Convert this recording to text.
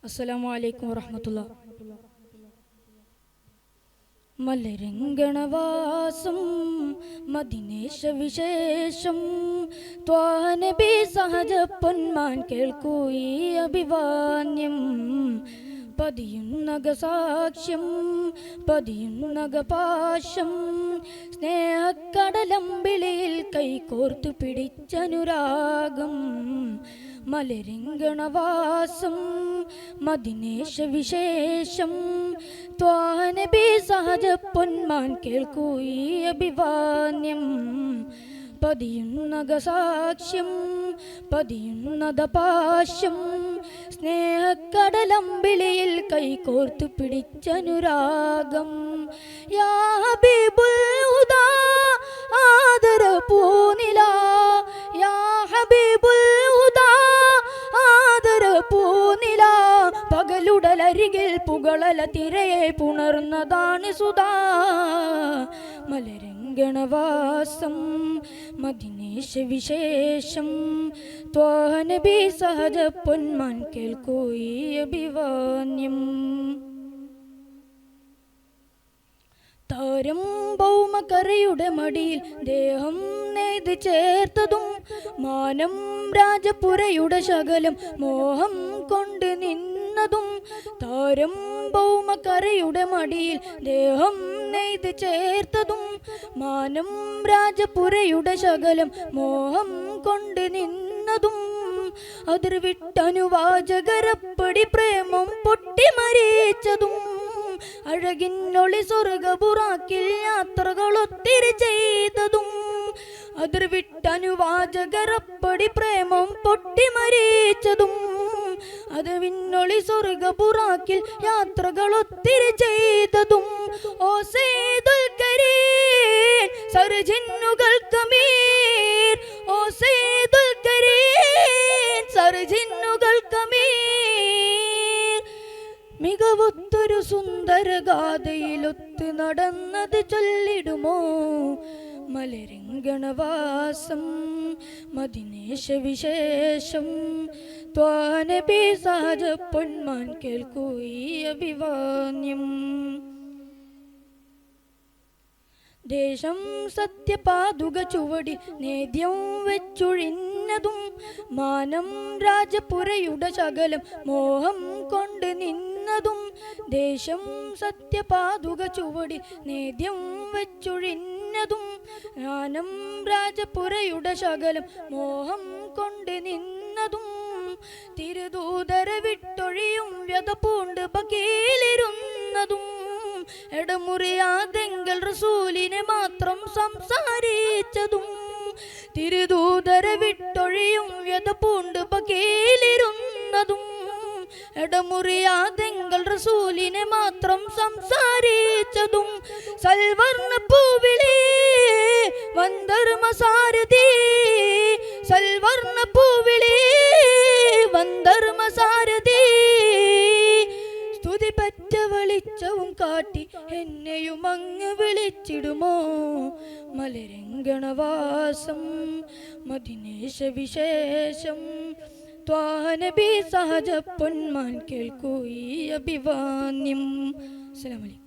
അസ്സലാമു അലൈക്കും വറഹ്മത്തുള്ളാഹി. മലരംഗണവാസം മദിനേശ വിശേഷം ത്വാനബി സഹജ പൊന്മാൻ കേൾക്കൂ ഈ അഭിവാന്യം. പതിയുന്നക സാക്ഷ്യം പതിയുന്നക പാശം സ്നേഹക്കടലമ്പിളിയിൽ കൈകോർത്തു പിടിച്ചനുരാഗം. മലരിംഗണവാസം മദിനേശ വിശേഷം ത്വാനബി സഹജ പൊന്മാൻ കേൾക്കൂ ഈ അഭിവാന്യം. പതിയുന്നക സാക്ഷ്യം പതിയുന്നത പാശം സ്നേഹക്കടലമ്പിളിയിൽ കൈകോർത്തു പിടിച്ചനുരാഗം. യാ ഹബീബുൽ ഹുദാ ആദര പൂനില, യാ ഹബീബുൽ ഹുദാ ആദര പൂനില. പകലുടലരികിൽ പുകളല തിരയെ പുണർന്നതാണ് സുധാ. മലരംഗണവാസം മദിനേശ വിശേഷം ത്വാനബി സഹജ പൊന്മാൻ കേൾക്കൂ ഈ അഭിവാന്യം. താരം ഭൗമകരയുടെ മടിയിൽ ദേഹം നെയ്ത് ചേർത്തതും മാനം രാജപുരയുടെ ശകലം മോഹം കൊണ്ട് നിന്നതും. താരം ഭൗമകരയുടെ മടിയിൽ ദേഹം നെയ്ത് ചേർത്തതും മാനം രാജപുരയുടെ ശകലം മോഹം കൊണ്ട് നിന്നതും. അതിർവിട്ടനുവാചകരപ്പടി പ്രേമം പൊട്ടിമരിച്ചതും അഴകിന്നൊളി സ്വർഗപുറാക്കിൽ യാത്രകളൊത്തിരി ചെയ്തതും. അതിർവിട്ടനുവാചകരപ്പടി പ്രേമം പൊട്ടിമരിച്ചതും അത് വിണ്ണൊളി സ്വർഗപുറാക്കിൽ യാത്രകളൊത്തിരി ചെയ്തതും. ഓ സയ്യിദുൽ കരീം സർജിന്നുകൾക്കമീർ, ഓ സയ്യിദുൽ കരീം സർജിന്നുകൾക്കമീർ. മികവൊത്തൊരു സുന്ദര ഗാഥയിലൊത്ത് നടന്നത് ചൊല്ലിടുമോ. മലരിംഗണവാസം മദിനേശ വിശേഷം ത്വാനബി സഹജ പൊന്മാൻ കേൾക്കൂ ഈ അഭിവാന്യം. ദേശം സത്യപാതുക ചുവടി നേദ്യം വെച്ചൊഴിഞ്ഞതും മാനം രാജപുരയുടെ ശകലം മോഹം കൊണ്ട് നിന്നതും. ദേശം സത്യപാതുക ചുവടി നേദ്യം വെച്ചൊഴിഞ്ഞതും മാനം രാജപുരയുടെ ശകലം മോഹം കൊണ്ട് നിന്നതും. തിരുദൂതര വിട്ടൊഴിയും വ്യത പൂണ്ട് ബക്കീലിരുന്നതും എടമുറിയാതെങ്കൽ റസൂലിനെ മാത്രം സംസാരിച്ചതും. തിരുദൂതര വിട്ടൊഴിയും വ്യത പൂണ്ട് ബക്കീലിരുന്നതും എടമുറിയാതെങ്കൽ റസൂലിനെ മാത്രം സംസാരിച്ചതും. സൽവർണ്ണ പൂവിളി വന്ദർമസാരഥി, സൽവർണ്ണ പൂവിളി വന്ദർമസാരഥി. സ്തുതി പറ്റ വെളിച്ചവും കാട്ടി എന്നെയും അങ്ങ് വിളിച്ചിടുമോ. മലരംഗണവാസം മദിനേശ വിശേഷം ത്വാനബി സഹജ പൊന്മാൻ കേൾക്കൂ ഈ അഭിവാന്യം. അസ്സലാമു അലൈക്കും.